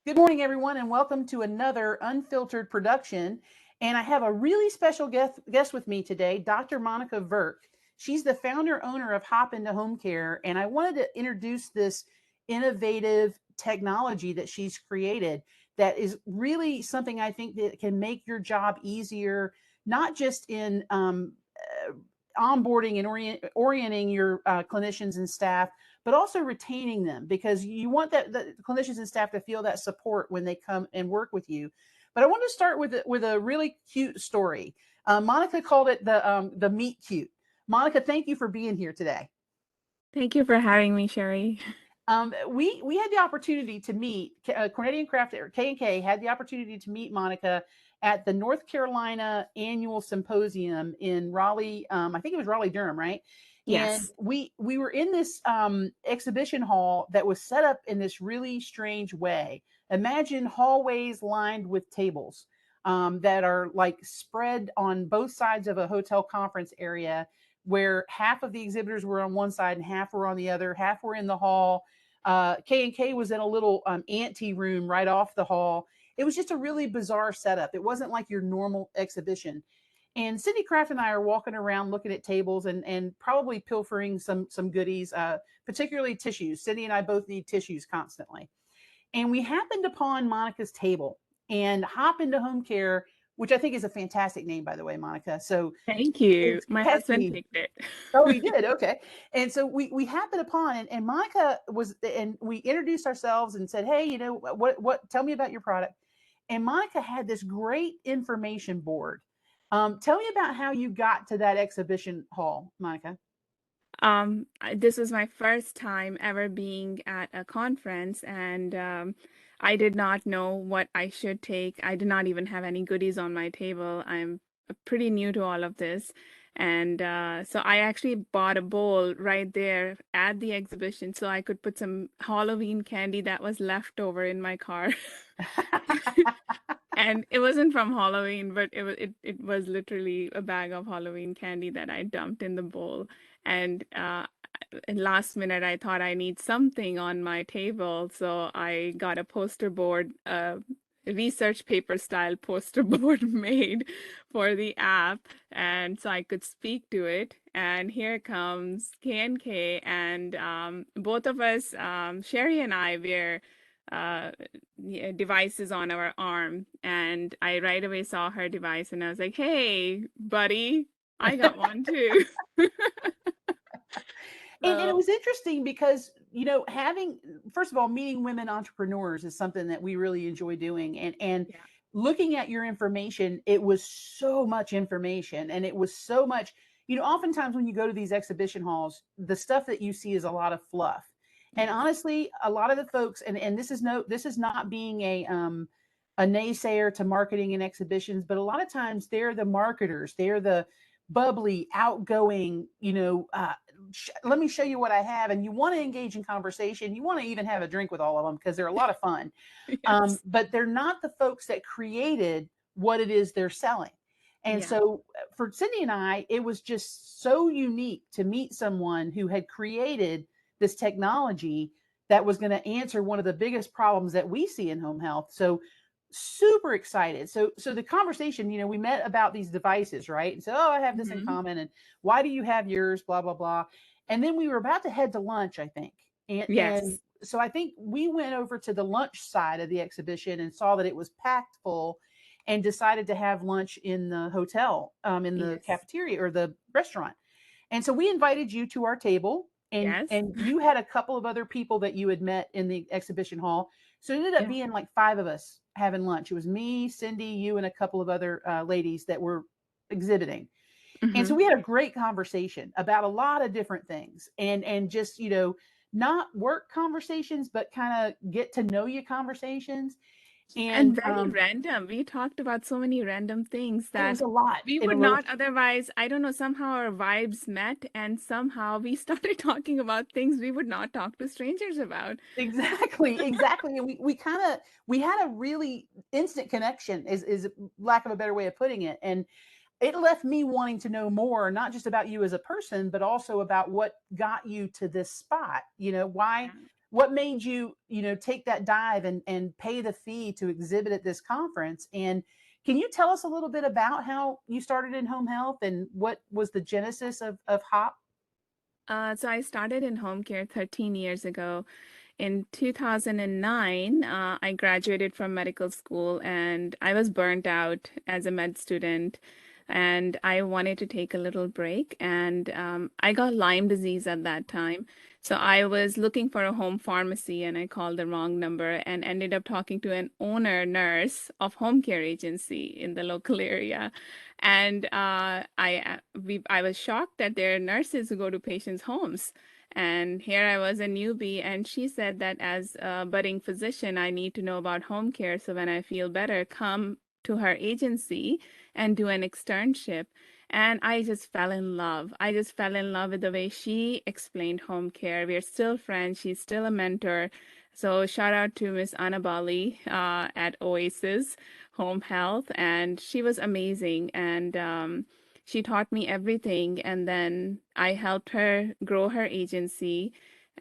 Good morning, everyone, and welcome to another Unfiltered production. And I have a really special guest with me today, Dr. Monika Virk. She's the founder owner of Hop into Homecare, and I wanted to introduce this innovative technology that she's created that is really something I think that can make your job easier, not just in onboarding and orienting your clinicians and staff, but also retaining them because you want that the clinicians and staff to feel that support when they come and work with you. But I want to start with a really cute story. Monika called it the meet cute. Monika, thank you for being here today. Thank you for having me, Sherry. We had the opportunity to meet Cornetti and Craft or K&K had the opportunity to meet Monika at the North Carolina Annual Symposium in Raleigh. I think it was Raleigh Durham, right? And Yes. we were in this exhibition hall that was set up in this really strange way. Imagine hallways lined with tables that are like spread on both sides of a hotel conference area, where half of the exhibitors were on one side and half were on the other. Half were in the hall. K&K was in a little ante room right off the hall. It was just a really bizarre setup. It wasn't like your normal exhibition. And Cindy Craft and I are walking around looking at tables and probably pilfering some goodies, particularly tissues. Cindy and I both need tissues constantly. And we happened upon Monika's table and Hop into Home Care, which I think is a fantastic name, by the way, Monika. So Thank you. it's My husband catchy. picked it. Oh, you did? Okay. And so we happened upon and Monika was and we introduced ourselves and said, "Hey, what tell me about your product." And Monika had this great information board. Tell me about how you got to that exhibition hall, Monika. This was my first time ever being at a conference, and I did not know what I should take. I did not even have any goodies on my table. I'm pretty new to all of this. And so I actually bought a bowl right there at the exhibition so I could put some Halloween candy that was left over in my car. And it wasn't from Halloween, but it was literally a bag of Halloween candy that I dumped in the bowl. And last minute, I thought I need something on my table, so I got a poster board, research paper style poster board made for the app, and so I could speak to it. And here comes K and both of us, Sherry and I, were yeah, devices on our arm, and I right away saw her device, and I was like, "Hey, buddy, I got one too." And it So was interesting because having first of all meeting women entrepreneurs is something that we really enjoy doing, and yeah, looking at your information, it was so much information, and it was so much. Oftentimes when you go to these exhibition halls, the stuff that you see is a lot of fluff, and yes, honestly a lot of the folks, and this is not being a naysayer to marketing and exhibitions, but a lot of times they're the marketers, they're the bubbly, outgoing, let me show you what I have. And you want to engage in conversation. You want to even have a drink with all of them because they're a lot of fun. yes, But they're not the folks that created what it is they're selling. And yeah, so for Cindy and I, it was just so unique to meet someone who had created this technology that was going to answer one of the biggest problems that we see in home health. So super excited. So the conversation, we met about these devices, right? And so, oh, I have this in hmm, common, and why do you have yours? Blah blah blah. And then we were about to head to lunch, I think, and yes, so I think we went over to the lunch side of the exhibition and saw that it was packed full, and decided to have lunch in the hotel, in the yes, cafeteria or the restaurant. And so we invited you to our table, and yes, and you had a couple of other people that you had met in the exhibition hall. So it ended up yeah, being like five of us having lunch. It was me, Cindy, you, and a couple of other ladies that were exhibiting. And hmm. so we had a great conversation about a lot of different things, and just not work conversations, but kind of get to know you conversations. And And very random. We talked about so many random things it was that a lot we in a would little. not otherwise, I don't know, somehow our vibes met, and somehow we started talking about things we would not talk to strangers about. Exactly, exactly. And we kind of we had a really instant connection, is lack of a better way of putting it. And it left me wanting to know more, not just about you as a person, but also about what got you to this spot. Why Yeah. what made you, take that dive and pay the fee to exhibit at this conference? And can you tell us a little bit about how you started in home health and what was the genesis of HOP? So I started in home care 13 years ago. In 2009, I graduated from medical school and I was burnt out as a med student. And I wanted to take a little break. And I got Lyme disease at that time. So I was looking for a home pharmacy and I called the wrong number and ended up talking to an owner nurse of home care agency in the local area. And I was shocked that there are nurses who go to patients' homes. And here I was a newbie, and she said that as a budding physician, I need to know about home care. So when I feel better, come to her agency and do an externship. And I just fell in love. I just fell in love with the way she explained home care. We're still friends. She's still a mentor. So shout out to Miss Anabali at Oasis Home Health, and she was amazing. And she taught me everything, and then I helped her grow her agency.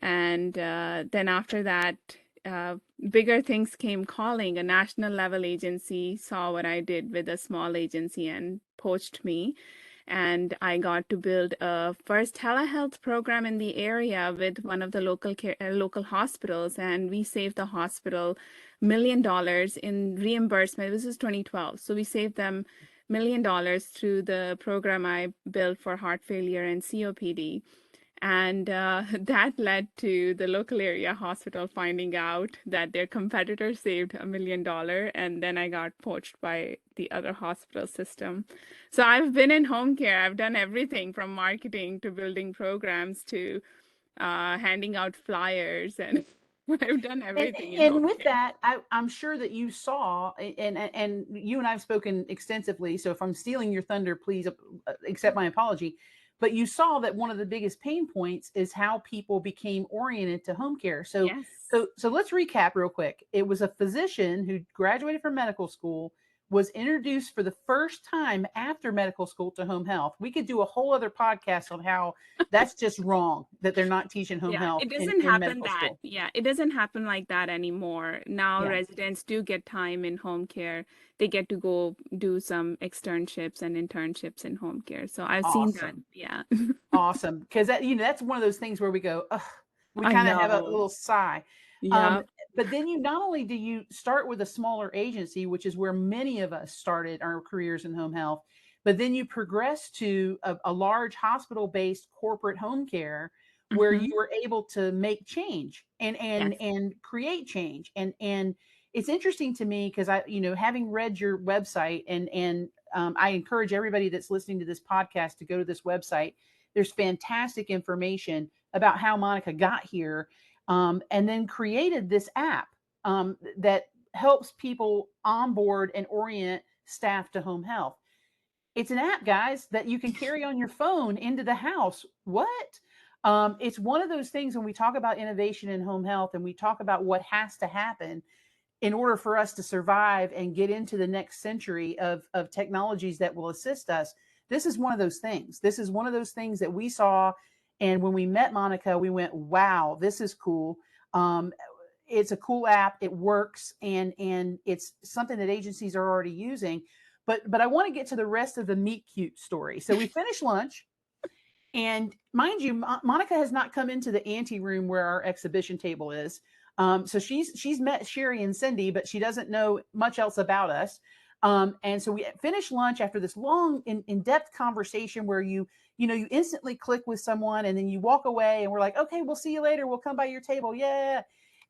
And then after that, uh, bigger things came calling. A national level agency saw what I did with a small agency and poached me. And I got to build a first telehealth program in the area with one of the local hospitals, and we saved the hospital $1 million in reimbursement. This is 2012, so we saved them $1 million through the program I built for heart failure and COPD. And that led to the local area hospital finding out that their competitor saved $1 million. And then I got poached by the other hospital system. So I've been in home care. I've done everything from marketing to building programs to handing out flyers. And I've done And everything in and home with care. that, I'm sure that you saw, and you and I've spoken extensively. So if I'm stealing your thunder, please accept my apology. But you saw that one of the biggest pain points is how people became oriented to home care. So Yes. so let's recap real quick. It was a physician who graduated from medical school, was introduced for the first time after medical school to home health. We could do a whole other podcast on how that's just wrong that they're not teaching home Yeah, health it doesn't in happen medical that, school. yeah, it doesn't happen like that anymore. Now Yeah. residents do get time in home care. They get to go do some externships and internships in home care. So I've seen that. Awesome. Yeah. Awesome. Because that's one of those things where we go, ugh, we I kind of have a know. little sigh. Um, Yeah. but then you not only do you start with a smaller agency, which is where many of us started our careers in home health, but then you progress to a large hospital-based corporate home care where you Hmm. were able to make change and Yes. create change. And it's interesting to me because having read your website and I encourage everybody that's listening to this podcast to go to this website. There's fantastic information about how Monika got here, and then created this app that helps people onboard and orient staff to home health. It's an app, guys, that you can carry on your phone into the house. What? It's one of those things when we talk about innovation in home health and we talk about what has to happen in order for us to survive and get into the next century of technologies that will assist us. This is one of those things. This is one of those things that we saw. And when we met Monika, we went, wow, this is cool. Um, it's a cool app. It works, and it's something that agencies are already using. But I want to get to the rest of the meet cute story. So we finished lunch, and mind you, Monika has not come into the ante room where our exhibition table is. So she's met Sherry and Cindy, but she doesn't know much else about us. And so we finished lunch after this long, in-depth conversation where you instantly click with someone and then you walk away and we're like, okay, we'll see you later. We'll come by your table. Yeah.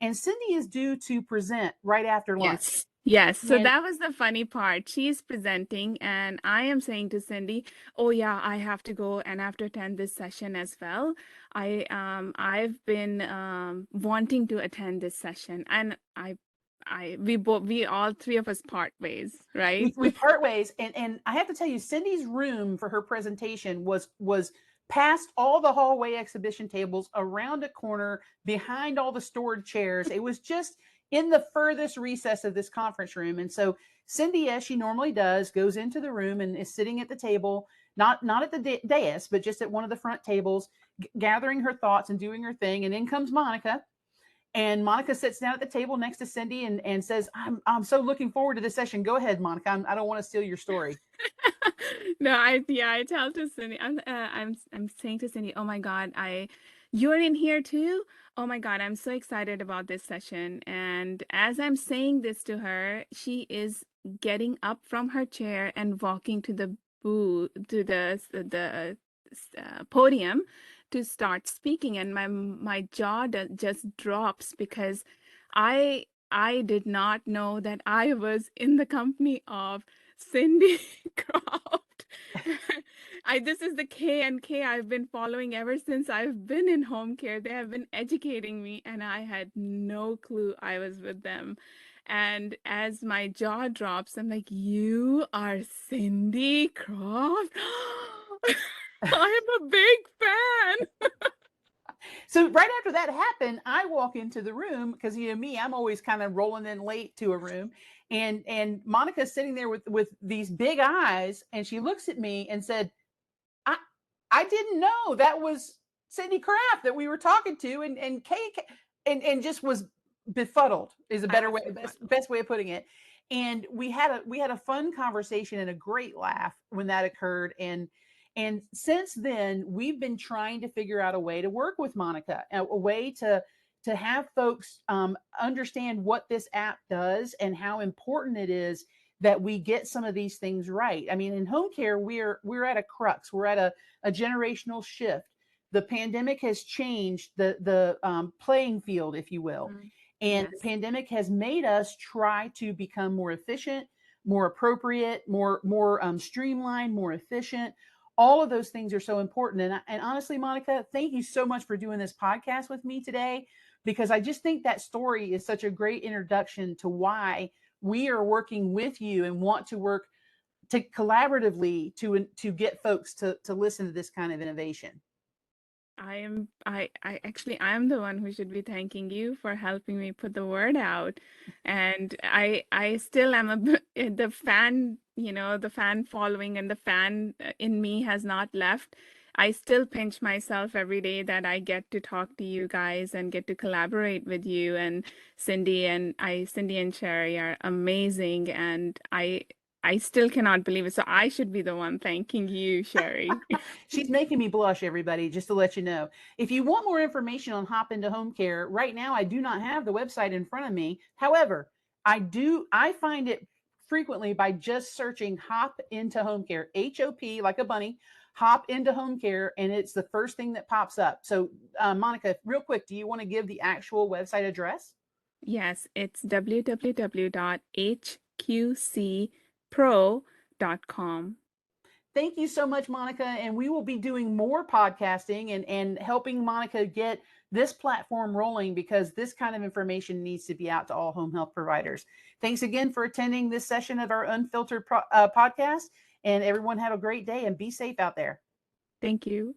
And Cindy is due to present right after lunch. Yes. Yes. So And that was the funny part. She's presenting, and I am saying to Cindy, "Oh yeah, I have to go and I have to attend this session as well. I've been wanting to attend this session." And we all three of us part ways, right? we part ways, and I have to tell you, Cindy's room for her presentation was past all the hallway exhibition tables, around a corner, behind all the stored chairs. It was just in the furthest recess of this conference room. And so Cindy, as she normally does, goes into the room and is sitting at the table, not at the dais, but just at one of the front tables, gathering her thoughts and doing her thing. And in comes Monika, And Monika sits down at the table next to Cindy and says, I'm so looking forward to this session. Go ahead, Monika. I don't want to steal your story. No, I tell to Cindy, I'm saying to Cindy, oh my God, you're in here too? Oh my God, I'm so excited about this session. And as I'm saying this to her, she is getting up from her chair and walking to the booth, to the podium to start speaking. And my jaw just drops because I did not know that I was in the company of Cindy Croft. This is the K and K I've been following ever since I've been in home care. They have been educating me, and I had no clue I was with them. And as my jaw drops, I'm like, "You are Cindy Croft? I'm a big fan." So right after that happened, I walk into the room because me, I'm always kind of rolling in late to a room, and Monica's sitting there with these big eyes, and she looks at me and said, I I didn't know that was Cindy Kraft that we were talking to, and Kay, and just was befuddled is a I better was way, befuddled. best way of putting it. And we had a fun conversation and a great laugh when that occurred. And since then, we've been trying to figure out a way to work with Monika, a way to have folks understand what this app does and how important it is that we get some of these things right. I mean, in home care, we're at a crux. We're at a generational shift. The pandemic has changed the playing field, if you will, Mhm. and the Yes. pandemic has made us try to become more efficient, more appropriate, more streamlined, more efficient. All of those things are so important. And honestly, Monika, thank you so much for doing this podcast with me today, because I just think that story is such a great introduction to why we are working with you and want to work to collaboratively to get folks to listen to this kind of innovation. I actually I'm the one who should be thanking you for helping me put the word out. And I still am the fan, the fan following and the fan in me has not left. I still pinch myself every day that I get to talk to you guys and get to collaborate with you and Cindy and Sherry are amazing, and I still cannot believe it. So I should be the one thanking you, Sherry. She's making me blush, everybody, just to let you know. If you want more information on Hop into Home Care, right now I do not have the website in front of me. However, I find it frequently by just searching Hop into Home Care, HOP like a bunny, Hop into Home Care, and it's the first thing that pops up. So, Monika, real quick, do you want to give the actual website address? Yes, it's www.hqcpro.com. Thank you so much, Monika. And we will be doing more podcasting and helping Monika get this platform rolling, because this kind of information needs to be out to all home health providers. Thanks again for attending this session of our Unfiltered podcast. And everyone have a great day and be safe out there. Thank you.